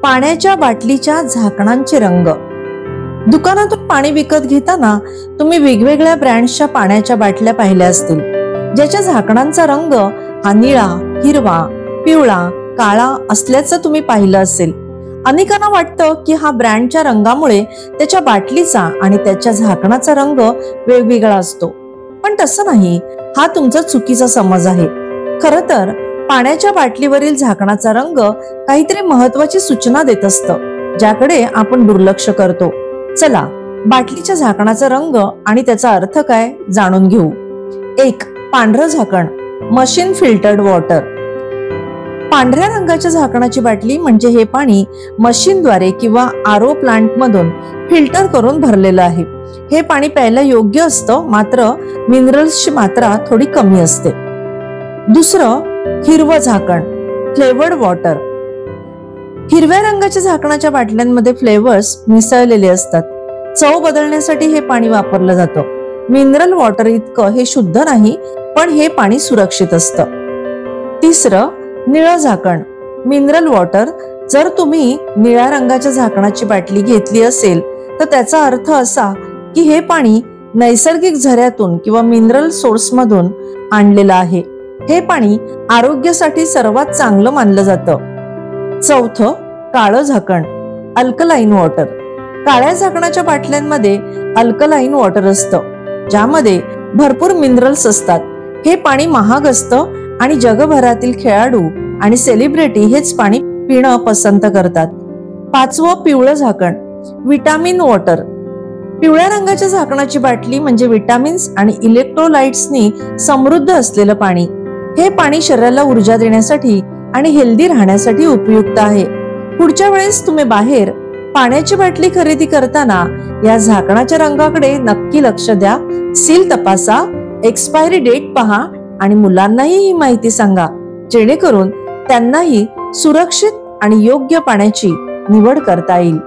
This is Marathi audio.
पाण्याच्या बाटलीच्या झाकणांचे रंग. दुकानातून पाणी विकत घेताना तुम्ही वेगवेगळ्या ब्रँड्सच्या पाण्याच्या बाटल्या पाहिल्या असतील, ज्याच्या झाकणांचा रंग हा निळा, हिरवा, पिवळा, काळा असल्याचं तुम्ही पाहिलं असेल. अनेकांना वाटतं की हा ब्रँडच्या रंगामुळे त्याच्या बाटलीचा आणि त्याच्या झाकणाचा रंग वेगवेगळा असतो, पण तसं नाही. हा तुमचा चुकीचा समज आहे. खरं तर पाण्याच्या बाटलीवरील झाकणाचा रंग काहीतरी महत्वाची सूचना देत असतं, ज्याकडे आपण दुर्लक्ष करतो. चला, बाटलीच्या झाकणाचा रंग आणि त्याचा अर्थ काय जाणून घेऊ. 1. पांढरं झाकण, मशीन फिल्टर्ड वॉटर. पांढऱ्या रंगाच्या झाकणाची बाटली म्हणजे हे पाणी मशीनद्वारे किंवा आरओ प्लांट मधून फिल्टर करून भरलेलं आहे. हे पाणी प्यायला योग्य असतं, मात्र मिनरल्सची मात्रा थोडी कमी असते. दुसरं, हिरवं झाकण, फ्लेवर्ड वॉटर. हिरव्या रंगाच्या झाकणाच्या बाटल्यांमध्ये फ्लेवर्स मिसळलेले असतात. चव बदलण्यासाठी हे पाणी वापरलं जातं. मिनरल वॉटर इतकं हे शुद्ध नाही, पण हे पाणी सुरक्षित असतं. तिसरं, निळं झाकण, मिनरल वॉटर. जर तुम्ही निळ्या रंगाच्या झाकणाची बाटली घेतली असेल तर त्याचा अर्थ असा की हे पाणी नैसर्गिक झऱ्यातून किंवा मिनरल सोर्स मधून आणलेलं आहे. हे पाणी आरोग्यासाठी सर्वात चांगलं मानलं जातं. चौथं, काळं झाकण, अल्कलाइन वॉटर. काळ्या झाकणाच्या बाटल्यांमध्ये अल्कलाइन वॉटर असतं, ज्यामध्ये भरपूर मिनरल्स असतात. हे पाणी महाग असतं आणि जगभरातील खेळाडू आणि सेलिब्रिटी हेच पाणी पिणं पसंत करतात. 5वं, पिवळं झाकण, विटामिन वॉटर. पिवळ्या रंगाच्या झाकणाची बाटली म्हणजे विटामिन्स आणि इलेक्ट्रोलाइट्सनी समृद्ध असलेलं पाणी. हे पाणी शरीराला ऊर्जा देण्यासाठी आणि हेल्दी राहण्यासाठी उपयुक्त आहे. पुढच्या वेळेस तुम्ही बाहेर पाण्याची बाटली खरेदी करताना या झाकणाच्या रंगाकडे नक्की लक्ष द्या. सील तपासा, एक्सपायरी डेट पहा आणि मुलांनाही ही माहिती सांगा, जेणेकरून त्यांनाही सुरक्षित आणि योग्य पाण्याची निवड करता येईल.